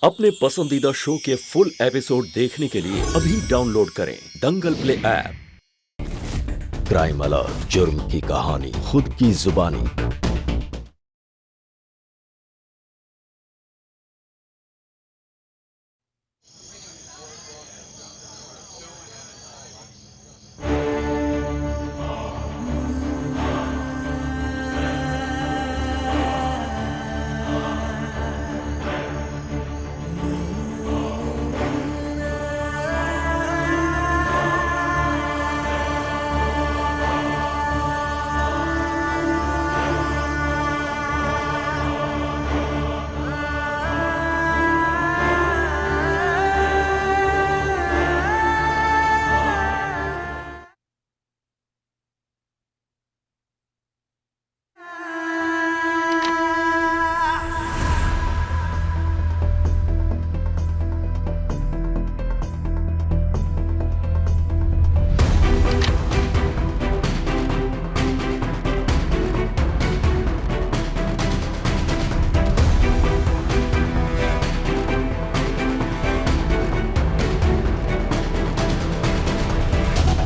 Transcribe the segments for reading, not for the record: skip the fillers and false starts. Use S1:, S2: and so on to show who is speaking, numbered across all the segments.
S1: अपने पसंदीदा शो के फुल एपिसोड देखने के लिए अभी डाउनलोड करें दंगल प्ले ऐप। क्राइम अलर्ट, जुर्म की कहानी खुद की जुबानी।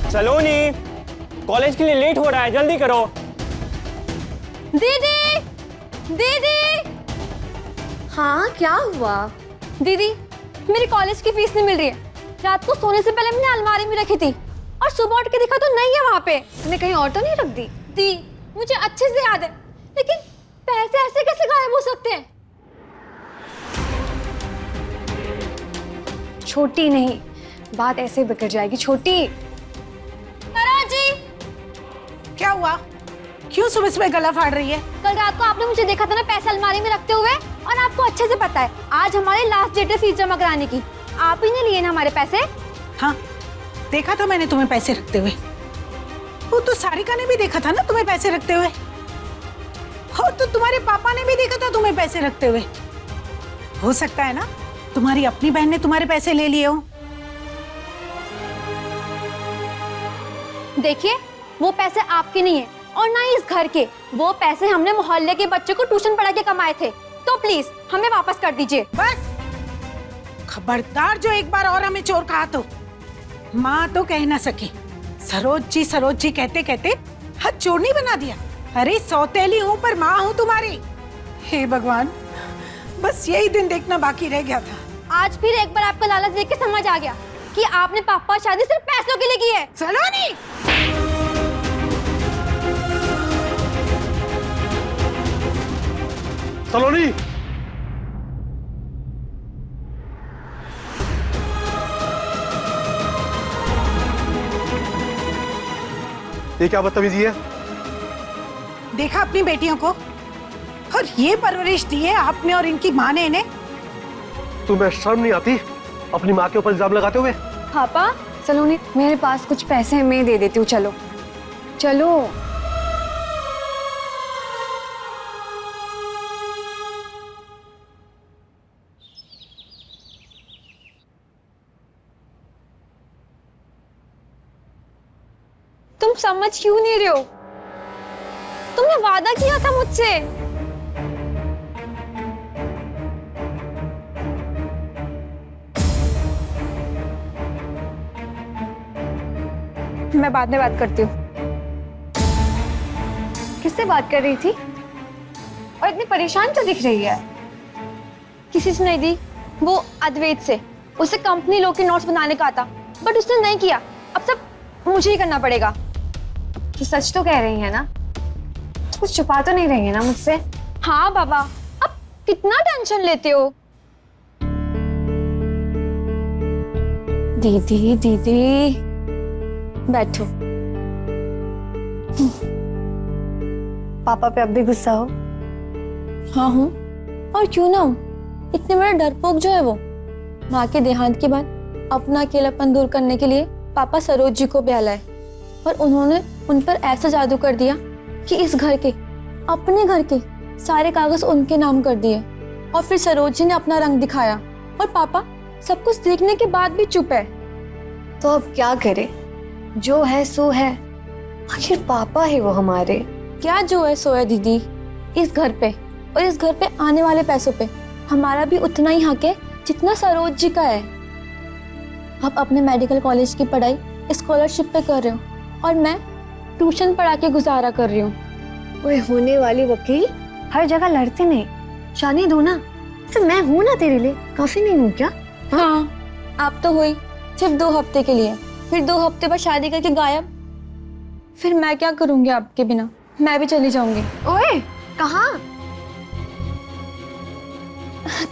S2: सलोनी, कॉलेज के लिए लेट हो रहा है, जल्दी करो।
S3: दीदी, दीदी। हाँ, क्या हुआ? दीदी, मेरी कॉलेज की फीस नहीं मिल रही है। रात को सोने से पहले मैंने अलमारी में रखी थी और सुबह उठ के देखा तो नहीं है वहाँ पे। मैंने कहीं और तो नहीं रख दी? दी, मुझे अच्छे से याद है, लेकिन पैसे ऐसे कैसे गायब हो सकते हैं? छोटी नहीं, बात ऐसे बिगड़ जाएगी। छोटी।
S4: क्या हुआ? क्यों सुबह सुबह गला फाड़ रही है?
S3: कल रात को आपने मुझे देखा था ना पैसे अलमारी में रखते हुए, और आपको अच्छे से पता है आज हमारे लास्ट डेट है फीस जमा कराने की। आप ही ने लिए ना हमारे पैसे।
S4: हाँ, देखा था मैंने तुम्हें पैसे रखते हुए। वो तो सारिका ने भी देखा था ना तुम्हें पैसे रखते हुए। और तो तुम्हारे पापा ने भी देखा था तुम्हें पैसे रखते हुए। हो सकता है ना तुम्हारी अपनी बहन ने तुम्हारे पैसे ले लिए हो।
S3: देखिए, वो पैसे आपके नहीं है और ना ही इस घर के। वो पैसे हमने मोहल्ले के बच्चे को ट्यूशन पढ़ा के कमाए थे, तो प्लीज हमें वापस कर दीजिए।
S4: बस खबरदार, जो एक बार और हमें चोर कहा तो माँ तो कह ना सके। सरोज जी कहते कहते हद चोरनी बना दिया। अरे सौतेली हूँ पर माँ हूँ तुम्हारी। हे भगवान, बस यही दिन देखना बाकी रह गया था।
S3: आज फिर एक बार आपका लालच देख के समझ आ गया कि आपने पापा शादी सिर्फ पैसों के लिए की है।
S4: सलोनी,
S5: सलोनी, ये क्या बदतमीजी है?
S4: देखा अपनी बेटियों को, और ये परवरिश दी है आपने और इनकी माँ ने इन्हें।
S5: तुम्हें शर्म नहीं आती अपनी माँ के ऊपर इल्जाम लगाते हुए?
S3: पापा, सलोनी, मेरे पास कुछ पैसे हैं, मैं दे देती हूँ। चलो चलो। तुम समझ क्यों नहीं रहे हो? तुमने वादा किया था मुझसे। मैं बाद में बात करती हूँ। किससे बात कर रही थी और इतनी परेशान क्यों दिख रही है? किसी से नहीं दी, वो अद्वैत से। उसे कंपनी लोग के नोट्स बनाने का था, बट उसने नहीं किया। अब सब मुझे ही करना पड़ेगा। तो सच तो कह रही है ना? कुछ छुपा तो नहीं रही है ना मुझसे? हाँ बाबा, अब कितना टेंशन लेते हो? दीदी, दीदी, बैठो। पापा पे अब भी गुस्सा हो? हाँ हूँ, और क्यों ना हूँ। इतने बड़े डरपोक जो है वो। माँ के देहांत के बाद अपना अकेलापन दूर करने के लिए पापा सरोज जी को ब्याह लाए, और उन्होंने उन पर ऐसा जादू कर दिया कि इस घर के, अपने घर के सारे कागज उनके नाम कर दिए। और फिर सरोज जी ने अपना रंग दिखाया, और पापा सब कुछ देखने के बाद भी चुप है। तो अब क्या करे? जो है सो है। आखिर पापा है वो हमारे। क्या जो है सो है दीदी? इस घर पे और इस घर पे आने वाले पैसों पे हमारा भी उतना ही हक है जितना सरोज जी का है। आप अपने मेडिकल कॉलेज की पढ़ाई स्कॉलरशिप पे कर रहे हो और मैं ट्यूशन पढ़ा के गुजारा कर रही हूँ।
S6: ओए होने वाली वकील, हर जगह लड़ते नहीं, शादी दो ना। सिर्फ मैं हूँ ना तेरे लिए, काफी नहीं हूँ क्या?
S3: हाँ, आप तो हुई सिर्फ 2 हफ्ते के लिए, फिर 2 हफ्ते बाद शादी करके गायब। फिर मैं क्या करूंगी आपके बिना? मैं भी चली जाऊंगी।
S6: ओए, कहाँ?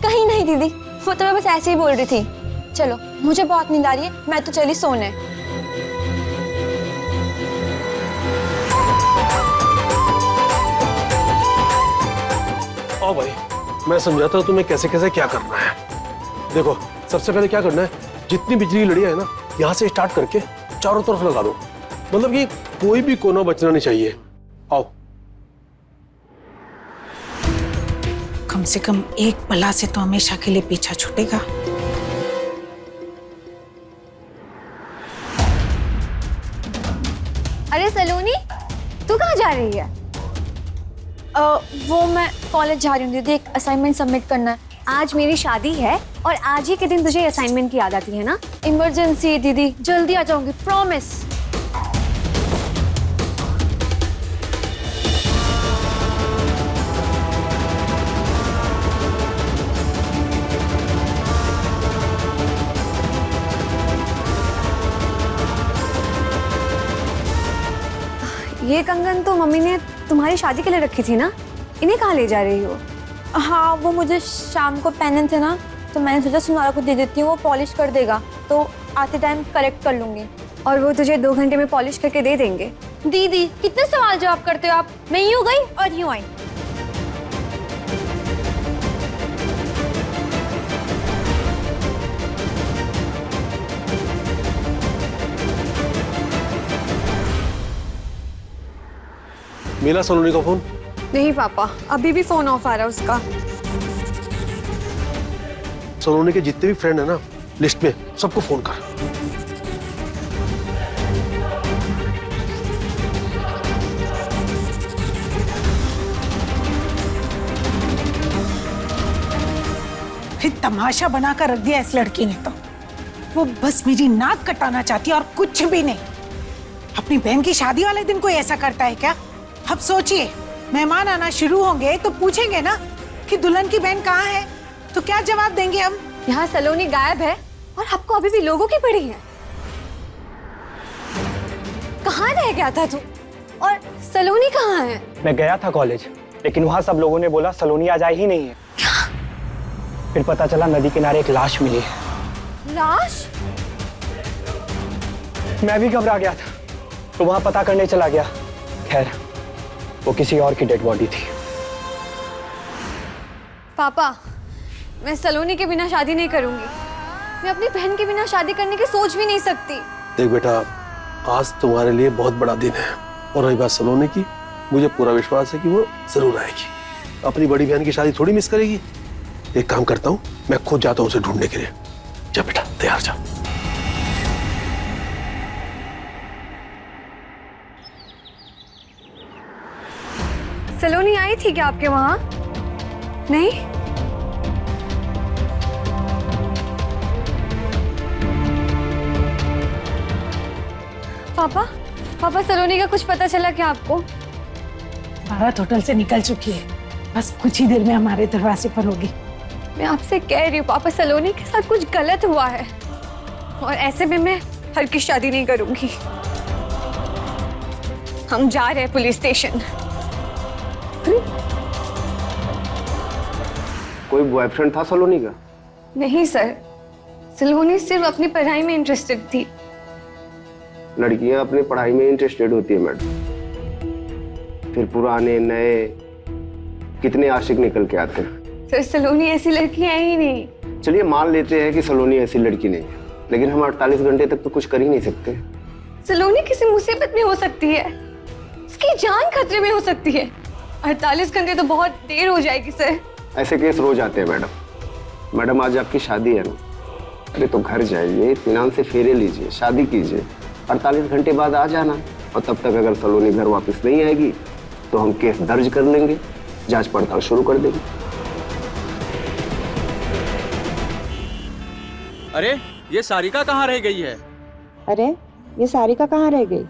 S3: कहीं नहीं दीदी, वो तो मैं बस ऐसे ही बोल रही थी। चलो, मुझे बहुत नींद आ रही है, मैं तो चली सोने।
S5: आओ भाई, मैं समझाता हूँ तुम्हें कैसे कैसे क्या करना है। देखो, सबसे पहले क्या करना है, जितनी बिजली की लड़ियां है ना, यहाँ से स्टार्ट करके चारों तरफ लगा दो। मतलब कि कोई भी कोना बचना नहीं चाहिए। आओ।
S4: कम से कम एक बला से तो हमेशा के लिए पीछा छूटेगा।
S6: अरे सलोनी, तू कहाँ जा रही है?
S3: वो मैं कॉलेज जा रही हूँ दीदी, एक असाइनमेंट सबमिट करना है।
S6: आज मेरी शादी है और आज ही के दिन तुझे असाइनमेंट की याद आती है ना?
S3: इमरजेंसी है दीदी, जल्दी आ जाऊंगी, प्रॉमिस।
S6: ये कंगन तो मम्मी ने तुम्हारी शादी के लिए रखी थी ना? इन्हें कहाँ ले जा रही हो?
S3: हाँ, वो मुझे शाम को पहने थे ना, तो मैंने सोचा सुनारा को दे देती हूँ, वो पॉलिश कर देगा, तो आते टाइम करेक्ट कर लूंगी।
S6: और वो तुझे 2 घंटे में पॉलिश करके दे देंगे।
S3: दीदी, कितने सवाल जवाब करते हो आप? मैं यूं गई और यूं आई।
S5: मिला सलोनी का फोन?
S6: नहीं पापा, अभी भी फोन ऑफ आ रहा है उसका।
S5: सलोनी के जितने भी फ्रेंड है ना, लिस्ट में सबको फोन कर।
S4: फिर तमाशा बनाकर रख दिया इस लड़की ने तो। वो बस मेरी नाक कटाना चाहती है और कुछ भी नहीं। अपनी बहन की शादी वाले दिन कोई ऐसा करता है क्या? अब सोचिए, मेहमान आना शुरू होंगे तो पूछेंगे ना कि दुल्हन की बहन कहाँ है, तो क्या जवाब देंगे हम?
S6: यहाँ सलोनी गायब है और आपको अभी भी लोगों की पड़ी है। कहाँ रह गया था तू? और सलोनी कहाँ है?
S2: मैं गया था कॉलेज, लेकिन वहाँ सब लोगों ने बोला सलोनी आज आई ही नहीं है। फिर पता चला नदी किनारे एक लाश मिली है।
S6: लाश?
S2: मैं भी घबरा गया था, तो वहाँ पता करने चला गया। खैर, वो किसी और की डेड बॉडी थी।
S6: पापा, मैं सलोनी के बिना शादी नहीं करूंगी। मैं अपनी बहन के बिना शादी करने की सोच भी नहीं सकती।
S5: देख बेटा, आज तुम्हारे लिए बहुत बड़ा दिन है, और रही बात सलोनी की, मुझे पूरा विश्वास है कि वो जरूर आएगी। अपनी बड़ी बहन की शादी थोड़ी मिस करेगी। एक काम करता हूँ, मैं खुद जाता हूँ उसे ढूंढने के लिए। जा बेटा, तैयार जा।
S6: सलोनी आई थी क्या आपके वहां? नहीं? पापा, पापा सलोनी का कुछ पता चला क्या आपको?
S4: भारत होटल से निकल चुकी है, बस कुछ ही देर में हमारे दरवाजे पर होगी।
S6: मैं आपसे कह रही हूँ पापा, सलोनी के साथ कुछ गलत हुआ है और ऐसे में मैं हर की शादी नहीं करूंगी। हम जा रहे हैं पुलिस स्टेशन।
S7: कोई बॉयफ्रेंड था सलोनी का?
S6: नहीं सर, सलोनी सिर्फ अपनी पढ़ाई में इंटरेस्टेड थी।
S7: लड़कियां अपनी पढ़ाई में इंटरेस्टेड होती है मैडम, फिर पुराने नए कितने आशिक निकल के आते हैं।
S6: सर, सलोनी ऐसी लड़की है ही नहीं।
S7: चलिए मान लेते हैं कि सलोनी ऐसी लड़की नहीं है, लेकिन हम 48 घंटे तक तो कुछ कर ही नहीं सकते।
S6: सलोनी किसी मुसीबत में हो सकती है, उसकी जान खतरे में हो सकती है। 48 घंटे तो बहुत देर हो जाएगी सर।
S7: ऐसे केस रोज आते हैं मैडम। मैडम, आज आपकी शादी है ना, अरे तो घर जाइए, इत्मीनान से फेरे लीजिए, शादी कीजिए, 48 घंटे बाद आ जाना। और तब तक अगर सलोनी घर वापस नहीं आएगी तो हम केस दर्ज कर लेंगे, जांच पड़ताल शुरू कर देंगे।
S8: अरे ये सारिका कहाँ रह गई है?
S9: अरे ये सारिका कहाँ रह गई?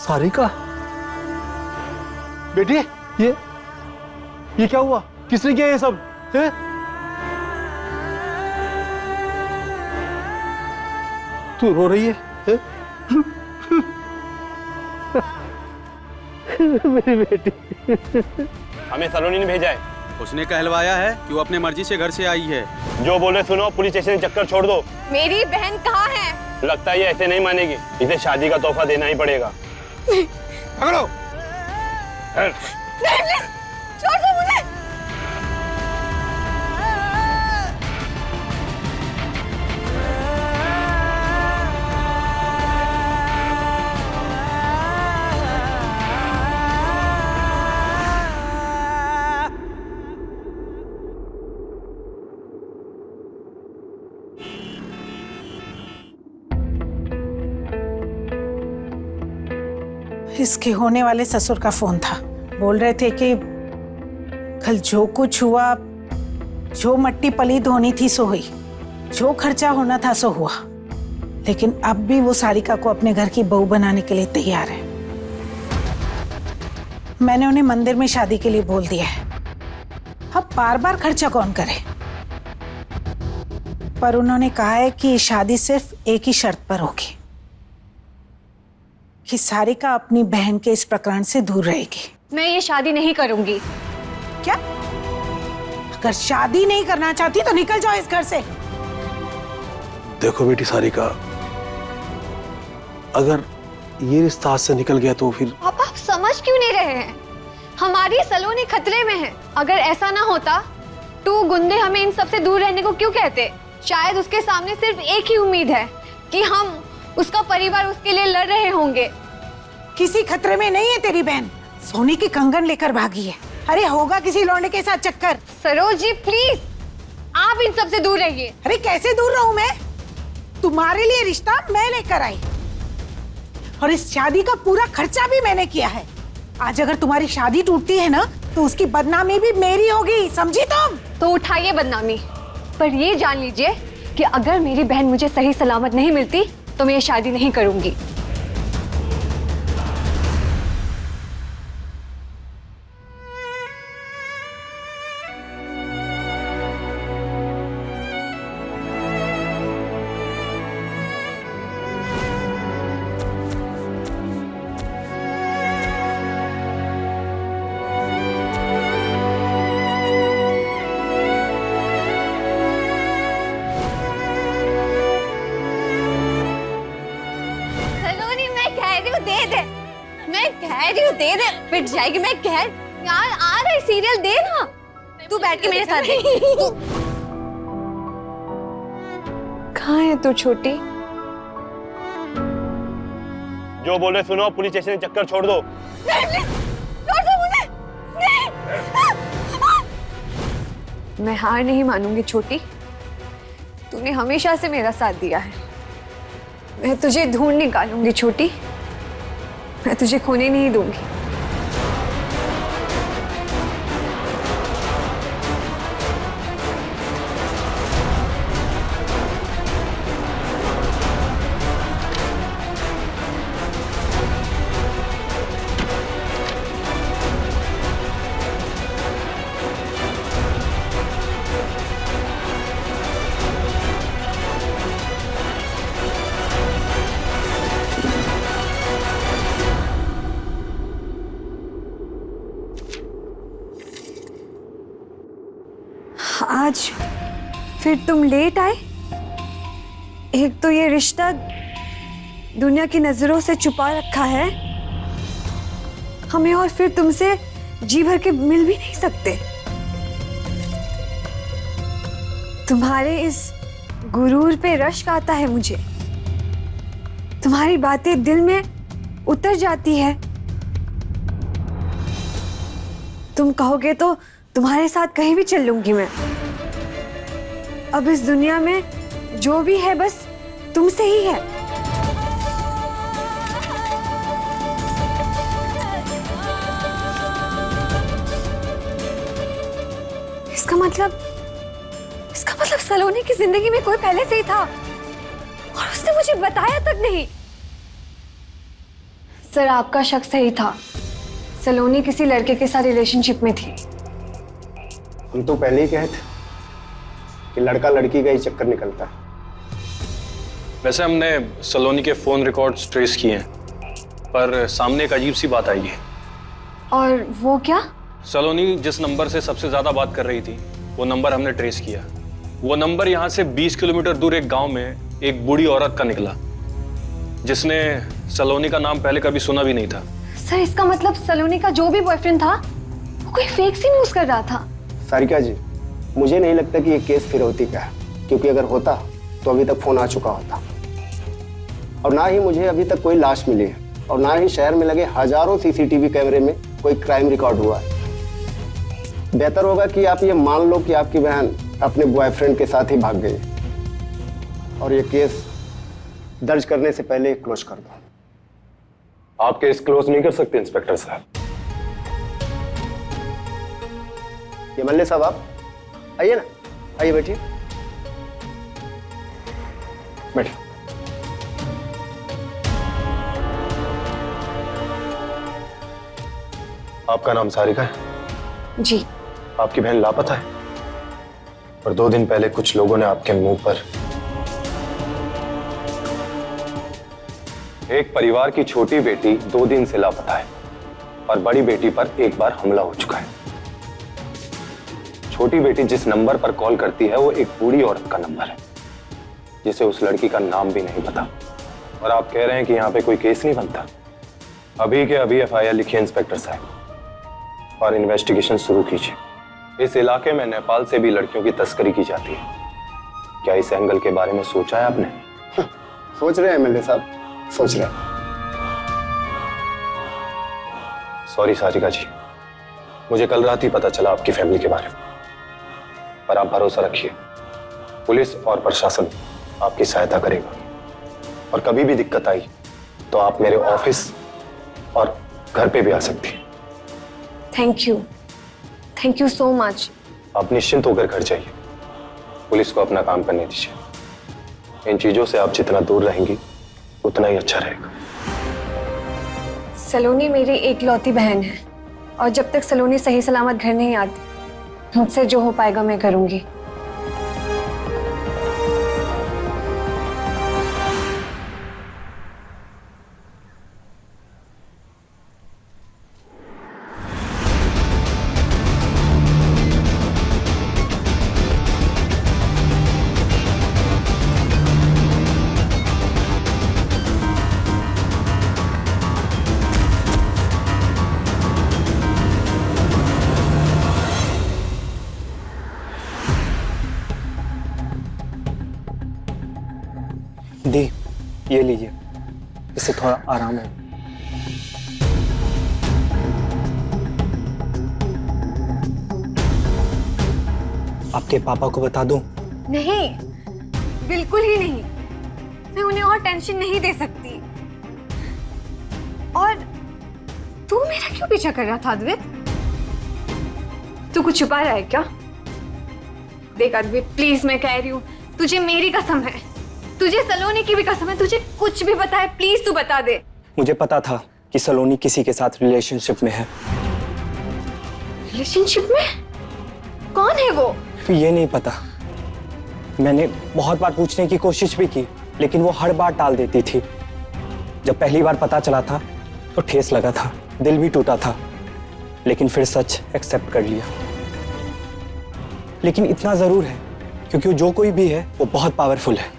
S5: सारिका बेटी, ये क्या हुआ? किसने किया ये सब? है? तू रो रही है? मेरी बेटी।
S2: हमें सलोनी ने भेजा है।
S8: उसने कहलवाया है कि वो अपने मर्जी से घर से आई है।
S2: जो बोले सुनो, पुलिस स्टेशन चक्कर छोड़ दो।
S6: मेरी बहन कहाँ है?
S2: लगता है ये ऐसे नहीं मानेगी, इसे शादी का तोहफा देना ही पड़ेगा। पकड़ो।
S6: छोड़ दो मुझे।
S4: इसके होने वाले ससुर का फोन था। बोल रहे थे कि कल जो कुछ हुआ, जो मट्टी पलीद होनी थी सो हुई, जो खर्चा होना था सो हुआ, लेकिन अब भी वो सारिका को अपने घर की बहू बनाने के लिए तैयार है। मैंने उन्हें मंदिर में शादी के लिए बोल दिया है। अब बार बार खर्चा कौन करे? पर उन्होंने कहा है कि शादी सिर्फ एक ही शर्त पर होगी, कि सारिका अपनी बहन के इस प्रकरण से दूर रहेगी।
S6: मैं ये शादी नहीं करूंगी।
S4: क्या? अगर शादी नहीं करना चाहती तो निकल जाओ इस घर से।
S5: देखो बेटी सारिका, अगर ये रिश्ता हाथ से निकल गया तो फिर।
S6: पापा आप समझ क्यों नहीं रहे हैं? हमारी सलोनी खतरे में है। अगर ऐसा ना होता तो गुंडे हमें इन सब से दूर रहने को क्यों कहते? शायद उसके सामने सिर्फ एक ही उम्मीद है कि हम, उसका परिवार उसके लिए लड़ रहे होंगे।
S4: किसी खतरे में नहीं है तेरी बहन। सोने की कंगन लेकर भागी है। अरे होगा किसी लौंडे के साथ चक्कर।
S6: सरोज जी प्लीज, आप इन सब से दूर रहिए।
S4: अरे कैसे दूर रहूं मैं? तुम्हारे लिए रिश्ता मैं लेकर आई और इस शादी का पूरा खर्चा भी मैंने किया है। आज अगर तुम्हारी शादी टूटती है ना तो उसकी बदनामी भी मेरी होगी, समझी तुम?
S6: तो उठाइए बदनामी, पर ये जान लीजिए कि अगर मेरी बहन मुझे सही सलामत नहीं मिलती तो मैं ये शादी नहीं करूंगी। दे दे, पिट जाएगी। मैं कह यार आ रही सीरियल दे ना, तू बैठ के मेरे साथ देख। कहाँ है तू छोटी?
S2: जो बोले सुनो, पुलिस स्टेशन चक्कर छोड़ दो।
S6: छोड़ दो मुझे। मैं हार नहीं मानूंगी छोटी। तूने हमेशा से मेरा साथ दिया है। मैं तुझे ढूंढ निकालूंगी छोटी। मैं तुझे खोने नहीं दूंगी। आज फिर तुम लेट आए। एक तो ये रिश्ता दुनिया की नजरों से छुपा रखा है हमें, और फिर तुमसे जी भर के मिल भी नहीं सकते। तुम्हारे इस गुरूर पे रश्क आता है मुझे। तुम्हारी बातें दिल में उतर जाती है। तुम कहोगे तो तुम्हारे साथ कहीं भी चल लूंगी मैं। अब इस दुनिया में जो भी है बस
S4: तुमसे ही है।
S6: इसका मतलब सलोनी की जिंदगी में कोई पहले से ही था और उसने मुझे बताया तक नहीं। सर, आपका शक सही था। सलोनी किसी लड़के के साथ रिलेशनशिप में थी।
S7: हम तो पहले ही कहे थे कि लड़का लड़की का ही चक्कर निकलता है।
S10: वैसे हमने सलोनी के फोन रिकॉर्ड्स ट्रेस किए हैं, पर सामने एक अजीब सी बात आई है।
S6: और वो क्या?
S10: सलोनी जिस नंबर से सबसे ज्यादा बात कर रही थी, वो नंबर हमने ट्रेस किया। वो नंबर यहाँ से 20 किलोमीटर दूर एक गांव में एक बूढ़ी औरत का निकला, जिसने सलोनी का नाम पहले कभी सुना भी नहीं था।
S6: सर, इसका मतलब सलोनी का जो भी बॉयफ्रेंड था वो कोई फेक सिम यूज कर रहा था।
S7: सारिका जी, मुझे नहीं लगता कि ये केस फिरौती का है, क्योंकि अगर होता तो अभी तक फोन आ चुका होता। और ना ही मुझे अभी तक कोई लाश मिली है, और ना ही शहर में लगे हजारों सीसीटीवी कैमरे में कोई क्राइम रिकॉर्ड हुआ है। बेहतर होगा कि आप ये मान लो कि आपकी बहन अपने बॉयफ्रेंड के साथ ही भाग गई, और ये केस दर्ज करने से पहले क्लोज कर दो।
S10: आप केस क्लोज नहीं कर सकते इंस्पेक्टर साहब।
S7: ये मल्ले साहब, आप आइए ना, आइए बैठिए, बैठिए।
S10: आपका नाम सारिका है?
S6: जी।
S10: आपकी बहन लापता है, और 2 दिन पहले कुछ लोगों ने आपके मुंह पर एक परिवार की छोटी बेटी 2 दिन से लापता है और बड़ी बेटी पर एक बार हमला हो चुका है। छोटी बेटी जिस नंबर पर कॉल करती है वो एक बूढ़ी औरत का नंबर है, जिसे उस लड़की का नाम भी नहीं पता। और आप कह रहे हैं कि यहाँ पे कोई केस नहीं बनता। अभी के अभी FIR लिखिए इंस्पेक्टर साहब, और इन्वेस्टिगेशन शुरू कीजिए। इस इलाके में नेपाल से भी लड़कियों की तस्करी की जाती है। क्या इस एंगल के बारे में सोचा है आपने?
S7: सोच रहे हैं मल्ले साहब, सोच रहे हैं।
S10: सॉरी सारिका जी, मुझे कल रात ही पता चला आपकी फैमिली के बारे में, पर आप भरोसा रखिए, पुलिस और प्रशासन आपकी सहायता करेगा। और कभी भी दिक्कत आई तो आप मेरे ऑफिस और घर पे भी आ सकती हैं।
S6: Thank you so much.
S10: आप निश्चिंत होकर घर जाइए, पुलिस को अपना काम करने दीजिए। इन चीजों से आप जितना दूर रहेंगी उतना ही अच्छा रहेगा।
S6: सलोनी मेरी एकलौती बहन है, और जब तक सलोनी सही सलामत घर नहीं आती, मुझसे जो हो पाएगा मैं करूंगी।
S2: दी, ये लीजिए, इससे थोड़ा आराम है। आपके पापा को बता दूं?
S6: नहीं, बिल्कुल ही नहीं। मैं उन्हें और टेंशन नहीं दे सकती। और तू मेरा क्यों पीछा कर रहा था अद्वैत? तू कुछ छुपा रहा है क्या? देख अद्वैत, प्लीज, मैं कह रही हूँ, तुझे मेरी कसम है, तुझे सलोनी की भी कसम है, तुझे कुछ भी पता है, प्लीज तू बता दे।
S2: मुझे पता था कि सलोनी किसी के साथ रिलेशनशिप में है।
S6: रिलेशनशिप में? कौन है वो?
S2: ये नहीं पता। मैंने बहुत बार पूछने की कोशिश भी की, लेकिन वो हर बार टाल देती थी। जब पहली बार पता चला था तो ठेस लगा था, दिल भी टूटा था, लेकिन फिर सच एक्सेप्ट कर लिया। लेकिन इतना जरूर है, क्योंकि जो कोई भी है वो बहुत पावरफुल है।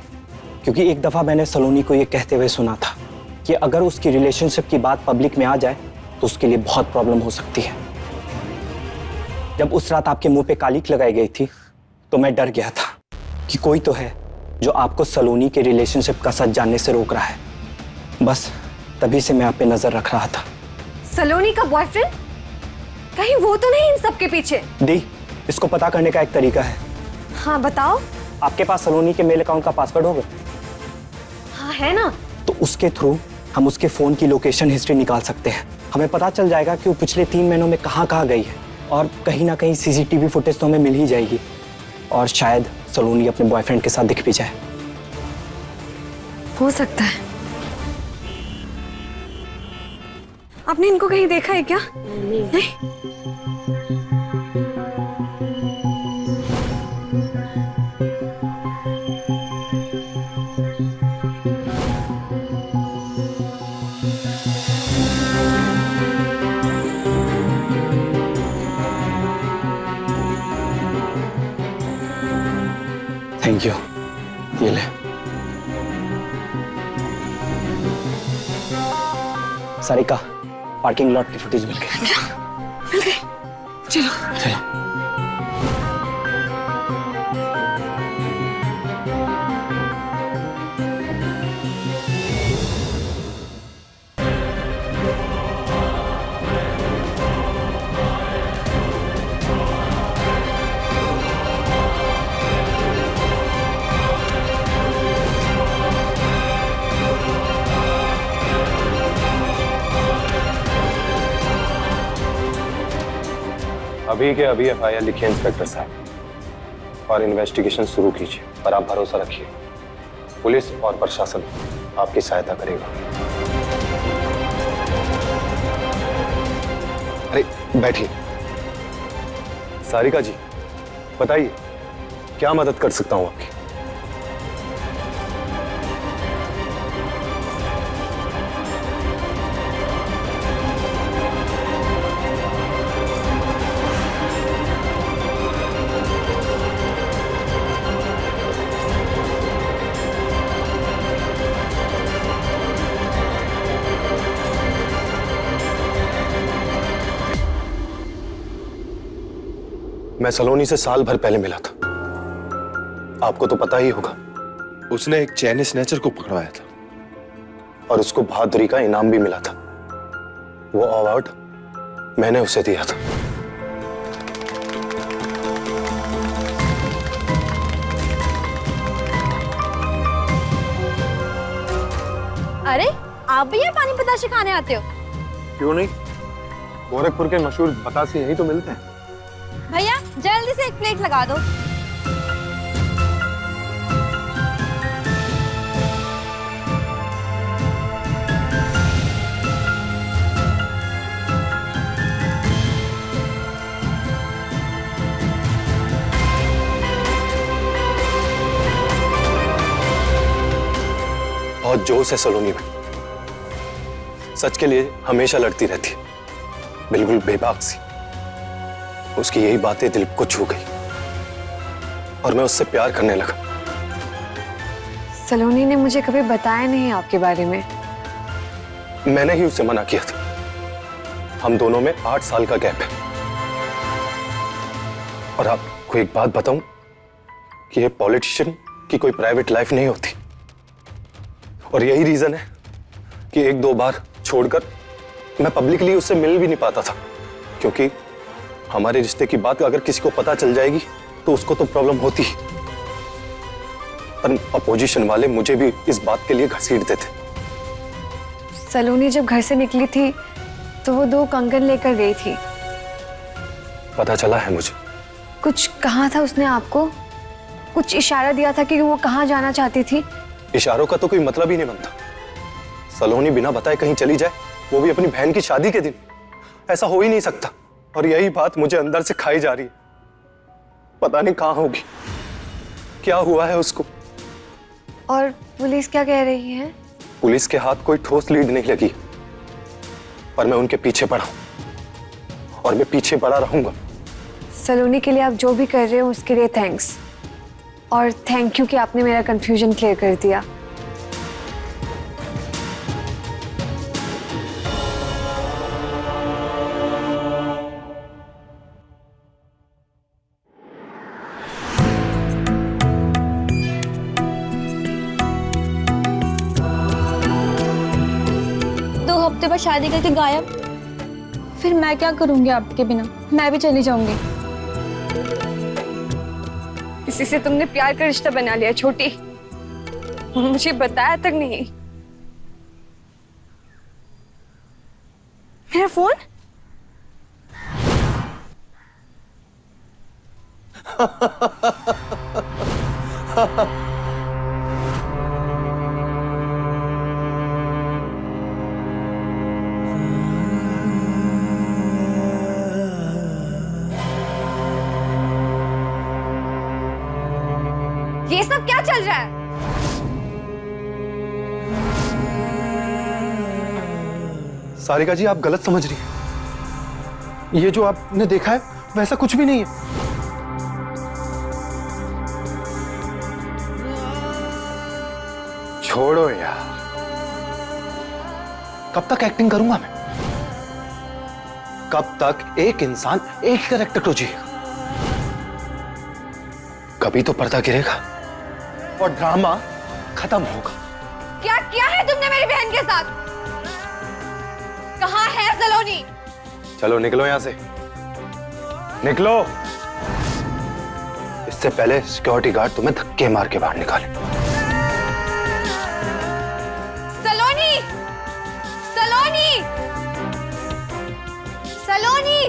S2: क्योंकि एक दफा मैंने सलोनी को ये कहते हुए सुना था कि अगर उसकी रिलेशनशिप की बात पब्लिक में आ जाए तो उसके लिए बहुत प्रॉब्लम हो सकती है। जब उस रात आपके मुंह पे कालिक लगाई गई थी तो मैं डर गया था कि कोई तो है जो आपको सलोनी के रिलेशनशिप का सच जानने से रोक रहा है। बस तभी से मैं आप पे नजर रख रहा था।
S6: सलोनी का बॉयफ्रेंड? कहीं वो तो नहीं इन सब के पीछे?
S2: दी, इसको पता करने का एक तरीका है।
S6: हाँ बताओ।
S2: आपके पास सलोनी के मेल अकाउंट का पासवर्ड होगा?
S6: है ना।
S2: तो उसके थ्रू हम उसके फोन की लोकेशन हिस्ट्री निकाल सकते हैं। हमें पता चल जाएगा कि वो पिछले 3 महीनों में कहाँ कहाँ गई है, और कहीं ना कहीं सीसीटीवी फुटेज तो हमें मिल ही जाएगी, और शायद सलोनी अपने बॉयफ्रेंड के साथ दिख भी जाए।
S6: हो सकता है। आपने इनको कहीं देखा है क्या? नहीं।
S2: Thank you. ये ले। सारिका, पार्किंग लॉट की फुटेज मिल गई।
S6: मिल गई? चलो
S2: चलो।
S10: अभी के अभी एफआईआर लिखिए इंस्पेक्टर साहब और इन्वेस्टिगेशन शुरू कीजिए। पर आप भरोसा रखिए, पुलिस और प्रशासन आपकी सहायता करेगा। अरे बैठिए। सारिका जी बताइए, क्या मदद कर सकता हूं आपकी? मैं सलोनी से साल भर पहले मिला था, आपको तो पता ही होगा।
S11: उसने एक चैनी स्नैचर को पकड़वाया था
S10: और उसको बहादुरी का इनाम भी मिला था। वो अवार्ड मैंने उसे दिया था।
S6: अरे आप भी ये पानी बताशे खाने आते हो?
S10: क्यों नहीं, गोरखपुर के मशहूर बतासे यही तो मिलते हैं।
S6: भैया जल्दी से एक प्लेट लगा दो।
S10: बहुत जोश है सलोनी में, सच के लिए हमेशा लड़ती रहती है, बिल्कुल बेबाक सी। उसकी यही बातें दिल को छू गई और मैं उससे प्यार करने लगा।
S6: सलोनी ने मुझे कभी बताया नहीं आपके बारे में।
S10: मैंने ही उसे मना किया था। हम दोनों में 8 साल का गैप है। और आपको एक बात बताऊं कि ये पॉलिटिशियन की कोई प्राइवेट लाइफ नहीं होती, और यही रीजन है कि 1-2 बार छोड़कर मैं पब्लिकली उससे मिल भी नहीं पाता था, क्योंकि हमारे रिश्ते की बात अगर किसी को पता चल जाएगी तो उसको तो प्रॉब्लम होती ही। पर अपोजिशन वाले मुझे भी इस बात के लिए घसीटते थे।
S6: सलोनी जब घर से निकली थी तो वो 2 कंगन लेकर गई थी।
S10: पता चला है मुझे।
S6: कुछ कहा था उसने आपको? कुछ इशारा दिया था कि वो कहाँ जाना चाहती थी?
S10: इशारों का तो कोई मतलब ही नहीं बनता। सलोनी बिना बताए कहीं चली जाए, वो भी अपनी बहन की शादी के दिन, ऐसा हो ही नहीं सकता। और यही बात मुझे अंदर से खाई जा रही है। पता नहीं कहाँ होगी, क्या हुआ है उसको।
S6: और पुलिस क्या कह रही है?
S10: पुलिस के हाथ कोई ठोस लीड नहीं लगी, पर मैं उनके पीछे पड़ा हूं और मैं पीछे पड़ा रहूंगा।
S6: सलोनी के लिए आप जो भी कर रहे हो उसके लिए थैंक्स, और थैंक यू कि आपने मेरा कंफ्यूजन क्लियर कर दिया।
S3: हफ्ते बाद शादी करके गायब, फिर मैं क्या करूंगी आपके बिना? मैं भी चली जाऊंगी।
S6: किसी से तुमने प्यार का रिश्ता बना लिया छोटी। मुझे बताया तक नहीं। मेरा फोन? ये सब क्या चल रहा है?
S11: सारिका जी, आप गलत समझ रही हैं। ये जो आपने देखा है वैसा कुछ भी नहीं है।
S10: छोड़ो यार,
S11: कब तक एक्टिंग करूंगा मैं? कब तक एक इंसान एक कैरेक्टर को जिएगा? कभी तो पर्दा गिरेगा और ड्रामा खत्म होगा।
S6: क्या किया है तुमने मेरी बहन के साथ? कहाँ है सलोनी?
S10: चलो निकलो यहां से, निकलो।
S11: इससे पहले सिक्योरिटी गार्ड तुम्हें धक्के मार के बाहर निकाले।
S6: सलोनी! सलोनी! सलोनी!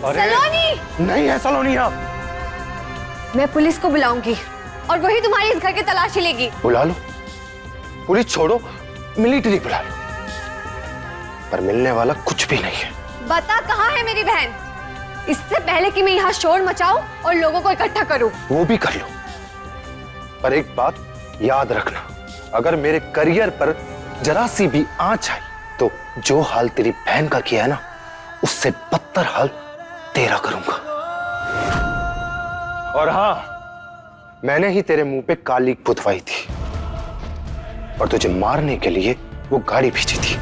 S11: अरे
S6: सलोनी!
S11: नहीं है सलोनी यहां।
S6: मैं पुलिस को बुलाऊंगी और वही तुम्हारी इस घर की तलाशी लेगी।
S11: बुला लो, पुलिस छोड़ो, मिलिट्री बुला लो, पर मिलने वाला कुछ भी नहीं है।
S6: बता कहाँ है मेरी बहन, इससे पहले कि मैं यहाँ शोर मचाऊं और लोगों को इकट्ठा करूं।
S11: वो भी कर लो, पर एक बात याद रखना, अगर मेरे करियर पर जरा सी भी आंच आई तो जो हाल तेरी बहन का किया है ना, उससे बदतर हाल तेरा करूंगा। और हां, मैंने ही तेरे मुंह पे काली पुतवाई थी और तुझे मारने के लिए वो गाड़ी भेजी थी।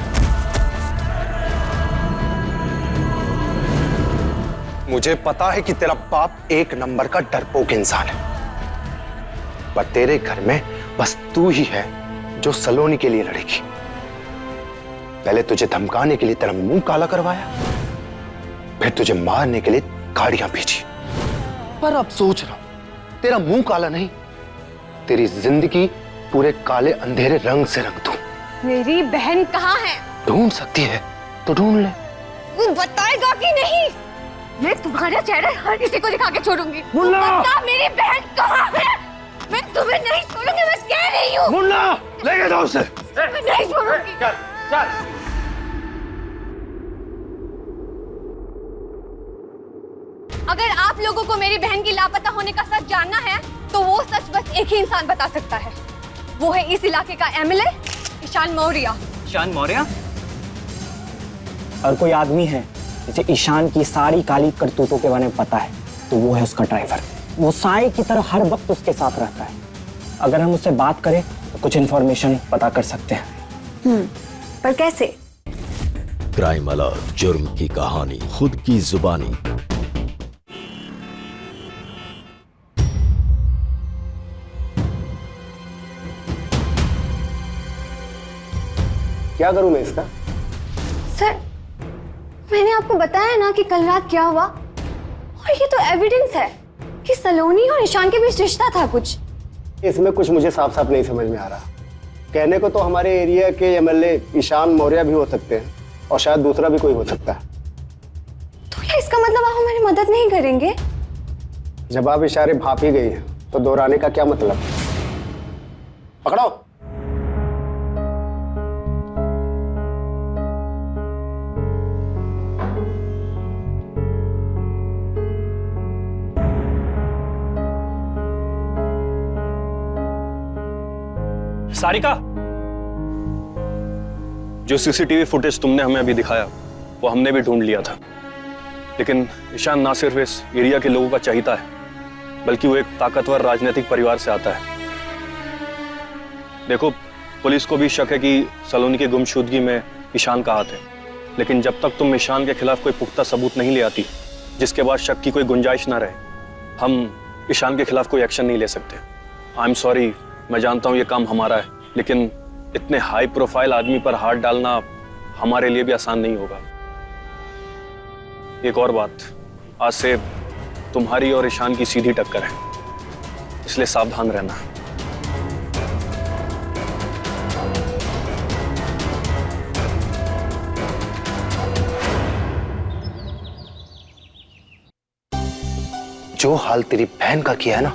S11: मुझे पता है कि तेरा बाप एक नंबर का डरपोक इंसान है, पर तेरे घर में बस तू ही है जो सलोनी के लिए लड़ेगी। पहले तुझे धमकाने के लिए तेरा मुंह काला करवाया, फिर तुझे मारने के लिए गाड़ियां भेजी। पर अब सोच रहा हूं, तेरा मुंह काला नहीं, तेरी जिंदगी पूरे काले अंधेरे रंग से रंग दूं।
S6: मेरी बहन कहाँ है?
S11: ढूंढ सकती है तो ढूंढ ले।
S6: तू बताएगा कि नहीं? मैं तुम्हारा चेहरा हर किसी को दिखा के छोड़ूंगी। बता मेरी बहन कहाँ है? मैं तुम्हें नहीं छोड़ूंगी, बस कह रही हूँ।
S11: मुन्ना, लेके जाओ उसे।
S6: मैं नहीं छोड़ूंगी।
S11: चल, चल।
S6: अगर आप लोगों को मेरी बहन की लापता होने का सच जानना है, तो वो सच बस एक ही इंसान बता सकता है। वो है इस इलाके का एमएलए ईशान मौर्य।
S2: ईशान मौर्य? और कोई आदमी है जिसे ईशान की सारी काली करतूतों के बारे में पता है, तो वो है उसका ड्राइवर। वो साए की तरह हर वक्त उसके साथ रहता है। अगर हम उससे बात करें तो कुछ इन्फॉर्मेशन पता कर सकते हैं।
S6: पर कैसे?
S1: क्राइम अलर्ट, जुर्म की कहानी खुद की जुबानी।
S7: क्या करूं मैं इसका?
S6: सर, मैंने आपको बताया ना कि कल रात क्या हुआ, और ये तो एविडेंस है कि सलोनी और ईशान के बीच रिश्ता था कुछ।
S7: इसमें कुछ मुझे साफ साफ नहीं समझ में आ रहा। कहने को तो हमारे एरिया के एमएलए ईशान मौर्य भी हो सकते हैं और शायद दूसरा भी कोई हो सकता है।
S6: तो क्या इसका मतलब आप हमारी मदद नहीं करेंगे?
S7: जब आप इशारे भाप ही गई हैं तो दोहराने का क्या मतलब? पकड़ो।
S12: सारिका, जो सीसीटीवी फुटेज तुमने हमें अभी दिखाया वो हमने भी ढूंढ लिया था, लेकिन ईशान ना सिर्फ इस एरिया के लोगों का चहीता है, बल्कि वो एक ताकतवर राजनीतिक परिवार से आता है। देखो, पुलिस को भी शक है कि सलोनी की गुमशुदगी में ईशान का हाथ है, लेकिन जब तक तुम ईशान के खिलाफ कोई पुख्ता सबूत नहीं ले आती जिसके बाद शक की कोई गुंजाइश ना रहे, हम ईशान के खिलाफ कोई एक्शन नहीं ले सकते। आई एम सॉरी, मैं जानता हूं ये काम हमारा है, लेकिन इतने हाई प्रोफाइल आदमी पर हाथ डालना हमारे लिए भी आसान नहीं होगा। एक और बात, आज से तुम्हारी और ईशान की सीधी टक्कर है, इसलिए सावधान रहना।
S11: जो हाल तेरी बहन का किया है ना,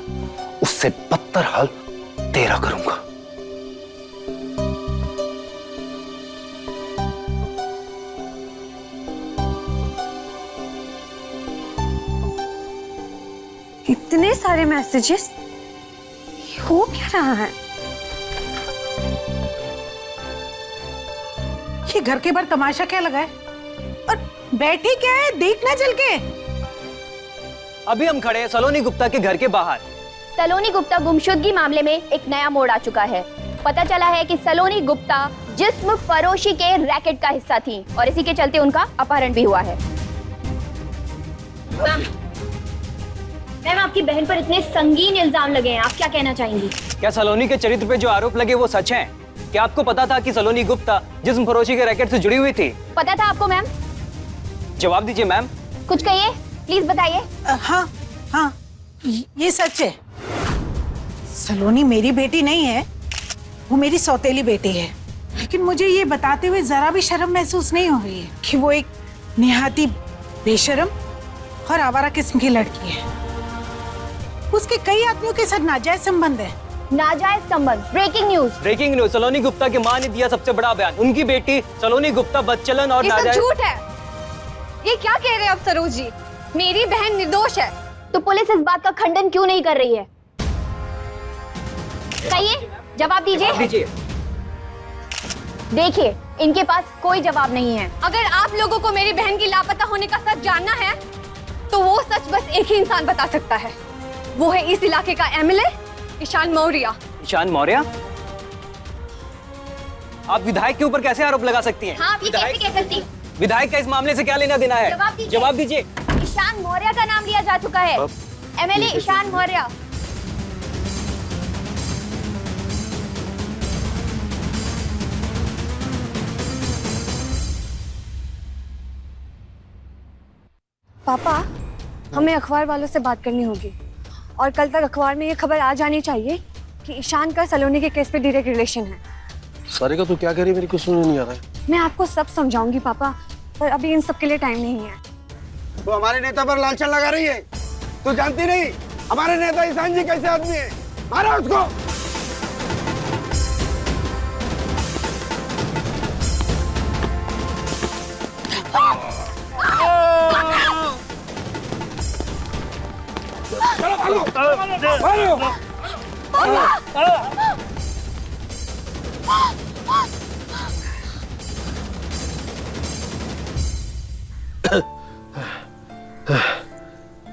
S11: उससे बदतर हाल तेरा करूंगा।
S6: इतने सारे मैसेजेस, हो क्या रहा है?
S4: ये घर के बाहर तमाशा क्या लगा है? और बैठी क्या है? देख ना चल के।
S13: अभी हम खड़े हैं सलोनी गुप्ता के घर के बाहर।
S14: सलोनी गुप्ता गुमशुदगी मामले में एक नया मोड़ आ चुका है। पता चला है कि सलोनी गुप्ता जिस्म फरोशी के रैकेट का हिस्सा थी और इसी के चलते उनका अपहरण भी हुआ है। मैम, आपकी बहन पर इतने संगीन इल्जाम लगे हैं, आप क्या कहना चाहेंगी?
S13: क्या सलोनी के चरित्र पे जो आरोप लगे वो सच हैं? क्या आपको पता था कि सलोनी गुप्ता जिस्म फरोशी के रैकेट से जुड़ी हुई थी?
S14: पता था आपको मैम?
S13: जवाब दीजिए मैम।
S14: कुछ कहिए, प्लीज बताइए।
S4: हाँ हाँ, ये सच है। सलोनी मेरी बेटी नहीं है, वो मेरी सौतेली बेटी है। लेकिन मुझे ये बताते हुए जरा भी शर्म महसूस नहीं हो रही है कि वो एक निहाती बेशर्म और आवारा किस्म की लड़की है। उसके कई आदमियों के साथ नाजायज संबंध है।
S14: नाजायज संबंध? Breaking news.
S13: Breaking news. Saloni Gupta की मां ने दिया सबसे बड़ा बयान। उनकी बेटी सलोनी गुप्ता बदचलन और
S6: ये सब
S13: नाजायज।
S6: झूठ है। ये क्या कह रहे हैं आप सरोज जी? मेरी बहन निर्दोष है।
S14: तो पुलिस इस बात का खंडन क्यों नहीं कर रही है? कहिए, जवाब दीजिए। देखिए, इनके पास कोई जवाब नहीं है।
S6: अगर आप लोगों को मेरी बहन की लापता होने का सच जानना है तो वो सच बस एक ही इंसान बता सकता है। वो है इस इलाके का एमएलए ईशान मौर्य।
S13: ईशान मौर्य? आप विधायक के ऊपर कैसे आरोप लगा सकती हैं?
S14: हाँ, ये कैसे कह सकती?
S13: विधायक का इस मामले से क्या लेना देना है? जवाब दीजिए।
S14: ईशान मौर्य का नाम लिया जा चुका है। एमएलए ईशान मौर्य।
S6: पापा, हमें अखबार वालों से बात करनी होगी और कल तक अखबार में ये खबर आ जानी चाहिए कि ईशान का सलोनी के केस पे डायरेक्ट रिलेशन है।
S5: सारिका तू क्या कह रही है? मेरी कुछ समझ नहीं आ रहा है।
S6: मैं आपको सब समझाऊंगी पापा, पर अभी इन सब के लिए टाइम नहीं है।
S15: तो हमारे नेता पर लांछन लगा रही है। तू जानती नहीं हमारे नेता ईशान जी कैसे आदमी है? मारो उसको।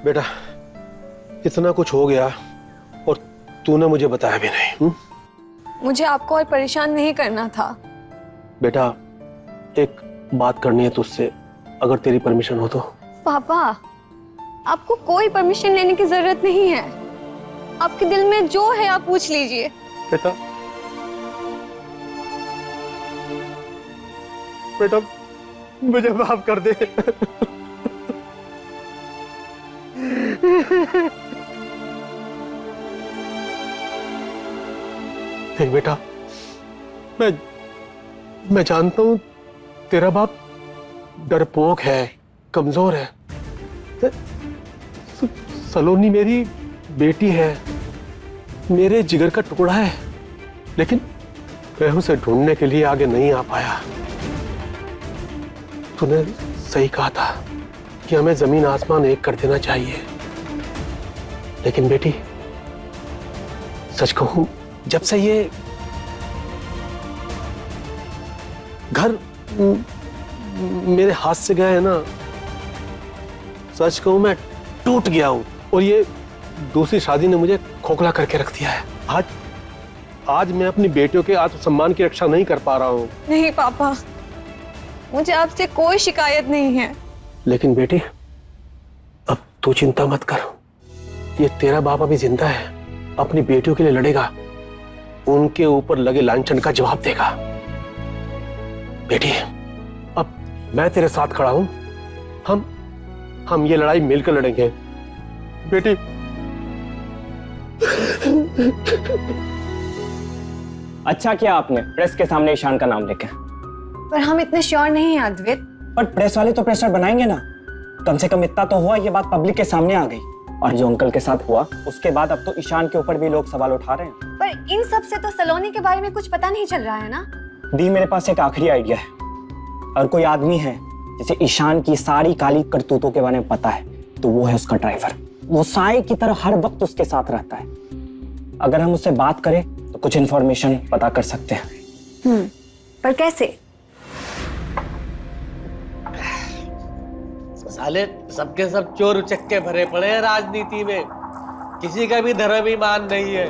S5: बेटा, इतना कुछ हो गया और तूने मुझे बताया भी नहीं।
S6: मुझे आपको और परेशान नहीं करना था।
S5: बेटा, एक बात करनी है तुझसे, अगर तेरी परमिशन हो तो।
S6: पापा, आपको कोई परमिशन लेने की जरूरत नहीं है। आपके दिल में जो है आप पूछ लीजिए।
S5: बेटा, बेटा मुझे माफ कर दे। देख बेटा, मैं जानता हूं तेरा बाप डरपोक है, कमजोर है। सलोनी मेरी बेटी है, मेरे जिगर का टुकड़ा है, लेकिन मैं उसे ढूंढने के लिए आगे नहीं आ पाया। तूने सही कहा था कि हमें जमीन आसमान एक कर देना चाहिए, लेकिन बेटी सच कहूं, जब से ये घर मेरे हाथ से गया है ना, सच कहूं मैं टूट गया हूं। और ये दूसरी शादी ने मुझे खोखला करके रख दिया है। आज मैं अपनी बेटियों के आत्मसम्मान की रक्षा नहीं कर पा रहा हूं।
S6: नहीं पापा, मुझे आपसे कोई शिकायत नहीं है।
S5: लेकिन बेटी, अब तू चिंता मत कर, ये तेरा बाप अभी जिंदा है, अपनी बेटियों के लिए लड़ेगा, उनके ऊपर लगे लांछन का जवाब देगा। बेटी, अब मैं तेरे साथ खड़ा हूं, हम ये लड़ाई मिलकर लड़ेंगे। बेटी,
S2: अच्छा किया आपने प्रेस के सामने ईशान का नाम लेके।
S6: पर हम इतने श्योर नहीं हैं अद्वैत।
S2: पर प्रेस वाले तो प्रेशर बनाएंगे ना, कम से कम इतना तो हुआ ये बात पब्लिक के सामने आ गई। और जो अंकल के साथ हुआ उसके बाद अब तो ईशान के ऊपर भी लोग सवाल उठा रहे हैं।
S6: पर इन सब से तो सलोनी के बारे में कुछ पता नहीं चल रहा है ना।
S2: दी, मेरे पास एक आखिरी आइडिया है। और कोई आदमी है जिसे ईशान की सारी काली करतूतों के बारे में पता है तो वो है उसका ड्राइवर। वो साए की तरह हर वक्त उसके साथ रहता है। अगर हम उससे बात करें तो कुछ इन्फॉर्मेशन पता कर सकते हैं।
S6: पर कैसे?
S16: साले सबके सब चोर उचक्के भरे पड़े हैं राजनीति में, किसी का भी धर्म ईमान नहीं है।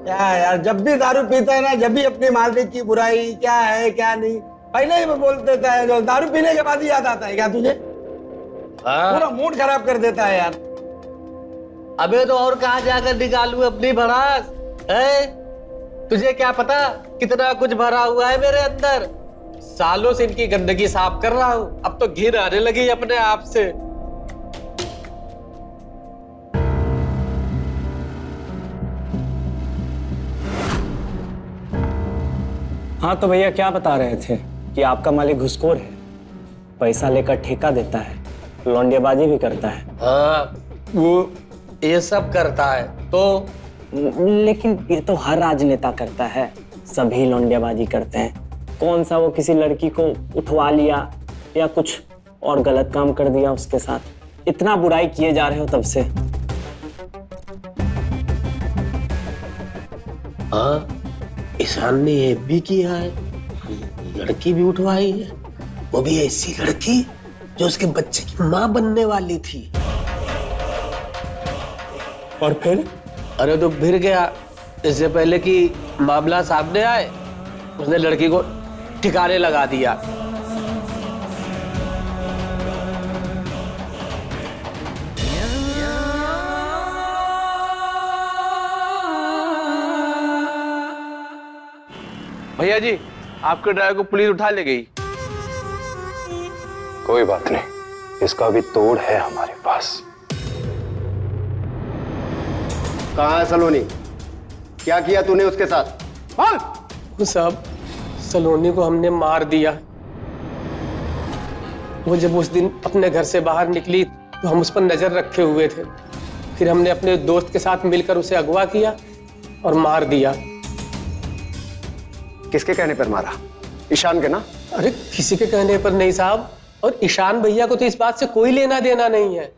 S15: क्या यार, जब भी दारू पीता है ना, जब भी अपने मालिक की बुराई क्या है क्या नहीं पहले ही वो बोल देता है। जो दारू पीने के बाद ही याद आता है क्या तुझे? पूरा मूड खराब कर देता है यार।
S16: अबे तो और कहाँ जाकर निकालूं अपनी भड़ास है? तुझे क्या पता कितना कुछ भरा हुआ है मेरे अंदर। सालों से इनकी गंदगी साफ कर रहा हूं, अब तो घिन आने लगी अपने आप से।
S2: हाँ तो भैया क्या बता रहे थे कि आपका मालिक घुसखोर है, पैसा लेकर ठेका देता है, लौंडियाबाजी भी करता है।
S16: हाँ, वो ये सब करता है तो।
S2: लेकिन ये तो हर राजनेता करता है, सभी लौंडियाबाजी करते हैं। कौन सा वो किसी लड़की को उठवा लिया या कुछ और गलत काम कर दिया उसके साथ? इतना बुराई किए जा रहे हो तब से।
S16: हाँ, ईशान ने ये भी किया है, लड़की भी उठवाई है, वो भी ऐसी लड़की जो उसके बच्चे की माँ बनने वाली थी।
S2: और फिर?
S16: अरे तो फिर गया, इससे पहले कि मामला सामने आए उसने लड़की को ठिकाने लगा दिया।
S10: भैया जी, आपके ड्राइवर को पुलिस उठा ले गई।
S11: कोई बात नहीं, इसका भी तोड़ है हमारे पास।
S7: कहाँ है सलोनी? क्या किया तूने उसके साथ? बोल।
S16: वो सब सलोनी को हमने मार दिया। वो जब उस दिन अपने घर से बाहर निकली तो हम उस पर नजर रखे हुए थे। फिर हमने अपने दोस्त के साथ मिलकर उसे अगवा किया और मार दिया।
S7: किसके कहने पर मारा? ईशान के ना?
S16: अरे किसी के कहने पर नहीं साहब, और ईशान भैया को तो इस बात से कोई लेना देना नहीं है।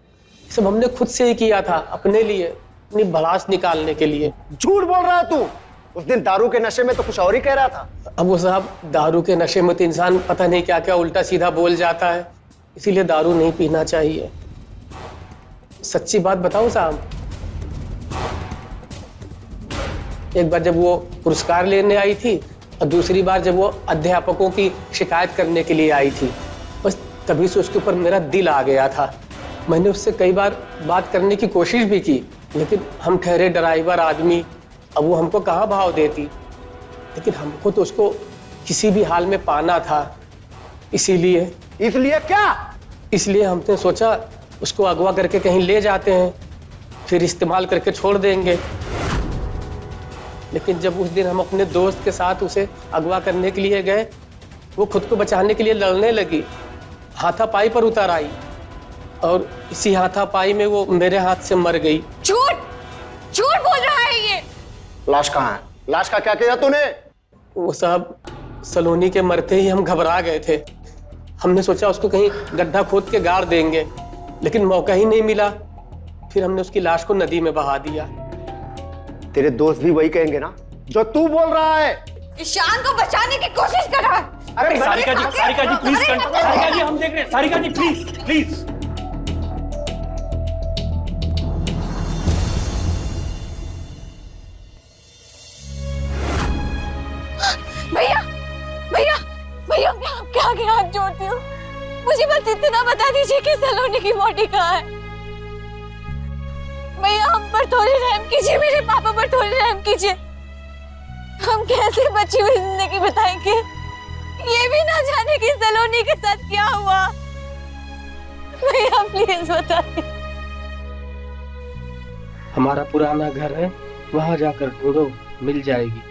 S16: सब हमने खुद से ही किया था, अपने लिए, अपनी भड़ास निकालने के लिए।
S7: झूठ बोल रहा है तू। उस दिन दारू के नशे में तो कुछ और ही कह रहा था।
S16: अब वो साहब, दारू के नशे में तो इंसान पता नहीं क्या क्या उल्टा सीधा बोल जाता है, इसीलिए दारू नहीं पीना चाहिए। सच्ची बात बताऊं साहब, एक बार जब वो पुरस्कार लेने आई थी और दूसरी बार जब वो अध्यापकों की शिकायत करने के लिए आई थी, बस तभी से उसके ऊपर मेरा दिल आ गया था। मैंने उससे कई बार बात करने की कोशिश भी की, लेकिन हम ठहरे ड्राइवर आदमी, अब वो हमको कहाँ भाव देती। लेकिन हमको तो उसको किसी भी हाल में पाना था, इसीलिए
S7: क्या?
S16: इसलिए हमने सोचा उसको अगवा करके कहीं ले जाते हैं, फिर इस्तेमाल करके छोड़ देंगे। लेकिन जब उस दिन हम अपने दोस्त के साथ उसे अगवा करने के लिए गए, वो खुद को बचाने के लिए लड़ने लगी, हाथापाई पर उतर आई और इसी हाथापाई में वो मेरे हाथ से मर गई।
S6: झूठ बोल रहा है ये।
S7: लाश कहाँ है? लाश का क्या किया तूने?
S16: वो साहब, सलोनी के मरते ही हम घबरा गए थे। हमने सोचा उसको कहीं गड्ढा खोद के गाड़ देंगे, लेकिन मौका ही नहीं मिला। फिर हमने उसकी लाश को नदी में बहा दिया।
S7: तेरे दोस्त भी वही कहेंगे ना जो तू बोल रहा है?
S6: ईशान को बचाने की कोशिश कर रहा है।
S12: अरे सारिका जी प्लीज, सारिका जी हम देख रहे हैं, सारिका जी प्लीज प्लीज।
S3: भैया भैया भैया, मैं आपके आगे हाथ जोड़ती हूँ, मुझे बस इतना बता दीजिए कि सलोनी की बॉडी कहाँ है। भैया हम पर थोड़ी रहम कीजिए, मेरे पापा पर थोड़ी रहम कीजिए। हम कैसे बची हुई जिंदगी बताएंगे, ये भी ना जाने कि सलोनी के साथ क्या हुआ। भैया प्लीज बताइए।
S16: हमारा पुराना घर है, वहां जाकर ढूंढो, मिल जाएगी।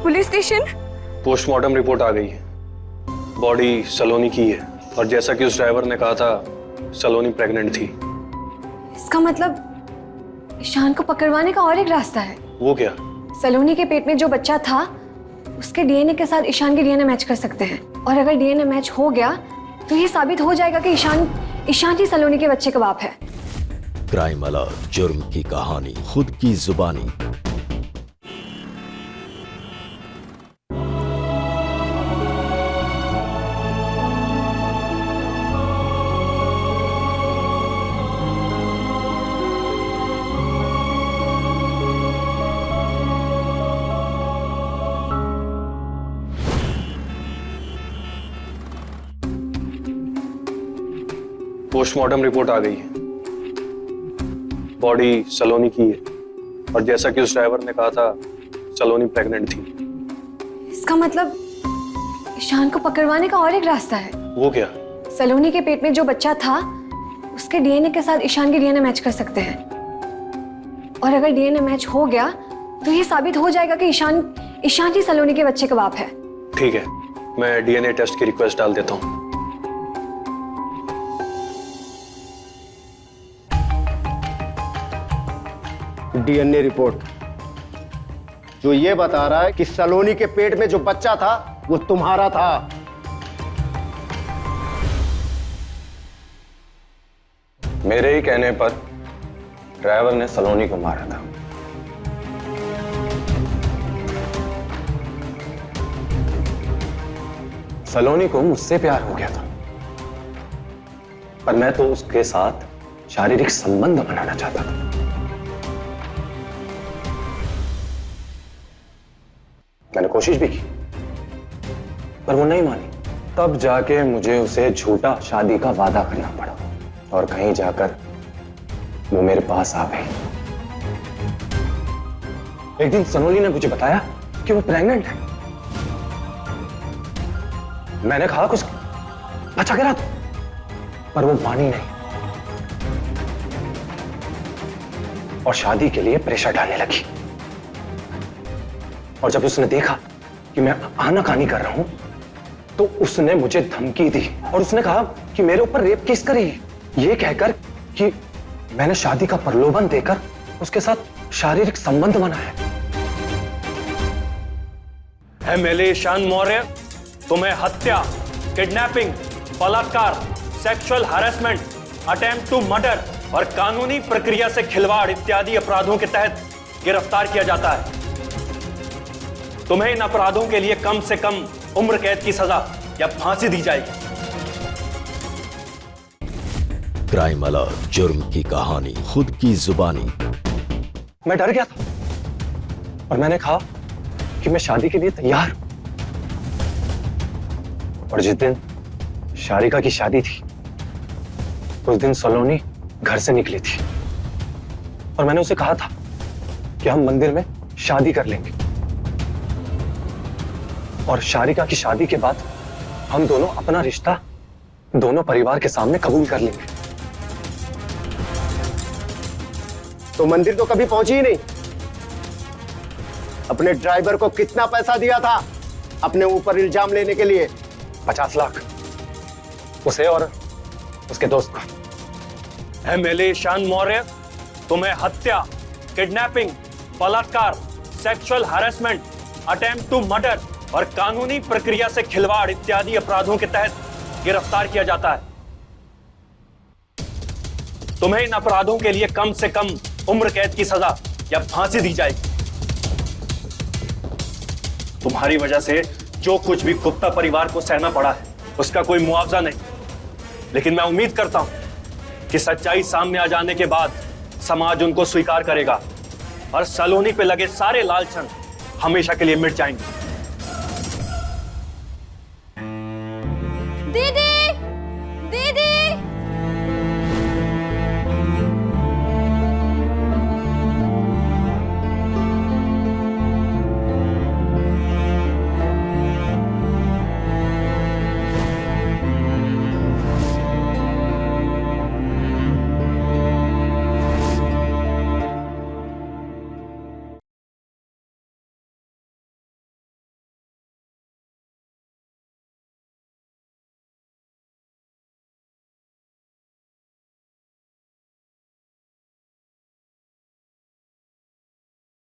S6: Police station?
S12: पोस्टमार्टम रिपोर्ट आ गई है। बॉडी सलोनी की है और जैसा कि उस ड्राइवर ने कहा था, सलोनी प्रेग्नेंट थी।
S6: इसका मतलब ईशान को पकड़वाने का और एक रास्ता है।
S12: वो क्या?
S6: सलोनी के पेट में जो बच्चा था उसके डीएनए के साथ ईशान के डीएनए मैच कर सकते हैं, और अगर डीएनए मैच हो गया तो ये साबित हो जाएगा कि ईशान ही सलोनी के बच्चे का बाप है।
S1: क्राइम अलर्ट, जुर्म की कहानी खुद की जुबानी।
S12: पोस्टमार्टम रिपोर्ट आ गई है। बॉडी सलोनी की है और जैसा कि उस ड्राइवर ने कहा था, सलोनी प्रेग्नेंट थी।
S6: इसका मतलब ईशान को पकड़वाने का और एक रास्ता है।
S12: वो क्या?
S6: सलोनी के पेट में जो बच्चा था उसके डीएनए के साथ ईशान के डीएनए मैच कर सकते हैं, और अगर डीएनए मैच हो गया तो ये साबित हो जाएगा कि ईशान ही सलोनी के बच्चे का बाप है।
S12: ठीक है, मैं डीएनए टेस्ट की रिक्वेस्ट डाल देता हूँ।
S7: डीएनए रिपोर्ट जो ये बता रहा है कि सलोनी के पेट में जो बच्चा था वो तुम्हारा था।
S10: मेरे ही कहने पर ड्राइवर ने सलोनी को मारा था। सलोनी को मुझसे प्यार हो गया था, पर मैं तो उसके साथ शारीरिक संबंध बनाना चाहता था। मैंने कोशिश भी की, पर वो नहीं मानी। तब जाके मुझे उसे झूठा शादी का वादा करना पड़ा, और कहीं जाकर वो मेरे पास आ गई। एक दिन सलोनी ने मुझे बताया कि वो प्रेग्नेंट है। मैंने कहा कुछ बच्चा गिरा तो, पर वो मानी नहीं और शादी के लिए प्रेशर डालने लगी। और जब उसने देखा कि मैं आनाकानी कर रहा हूं, तो उसने मुझे धमकी दी और उसने कहा कि मेरे ऊपर रेप केस करेगी, ये कहकर कि मैंने शादी का प्रलोभन देकर उसके साथ शारीरिक संबंध बनाया।
S12: एमएलए ईशान मौर्य, तुम्हें हत्या, किडनैपिंग, बलात्कार, sexual harassment, attempt to murder और कानूनी प्रक्रिया से खिलवाड़ इत्यादि अपराधों के तहत गिरफ्तार किया जाता है। तुम्हें इन अपराधों के लिए कम से कम उम्र कैद की सजा या फांसी दी जाएगी।
S1: क्राइम अलर्ट, जुर्म की कहानी खुद की जुबानी।
S10: मैं डर गया था और मैंने कहा कि मैं शादी के लिए तैयार हूं। और जिस दिन शारिका की शादी थी, उस दिन सलोनी घर से निकली थी और मैंने उसे कहा था कि हम मंदिर में शादी कर लेंगे, और शारिका की शादी के बाद हम दोनों अपना रिश्ता दोनों परिवार के सामने कबूल कर लेंगे।
S7: तो मंदिर तो कभी पहुंची ही नहीं। अपने ड्राइवर को कितना पैसा दिया था अपने ऊपर इल्जाम लेने के लिए?
S10: 50 लाख, उसे और उसके दोस्त को।
S12: एमएलए ईशान मौर्य, तुम्हें हत्या, किडनैपिंग, बलात्कार, sexual harassment, attempt to murder और कानूनी प्रक्रिया से खिलवाड़ इत्यादि अपराधों के तहत गिरफ्तार किया जाता है। तुम्हें इन अपराधों के लिए कम से कम उम्र कैद की सजा या फांसी दी जाएगी। तुम्हारी वजह से जो कुछ भी गुप्ता परिवार को सहना पड़ा है, उसका कोई मुआवजा नहीं, लेकिन मैं उम्मीद करता हूं कि सच्चाई सामने आ जाने के बाद समाज उनको स्वीकार करेगा और सलोनी पे लगे सारे लालछन हमेशा के लिए मिट जाएंगे।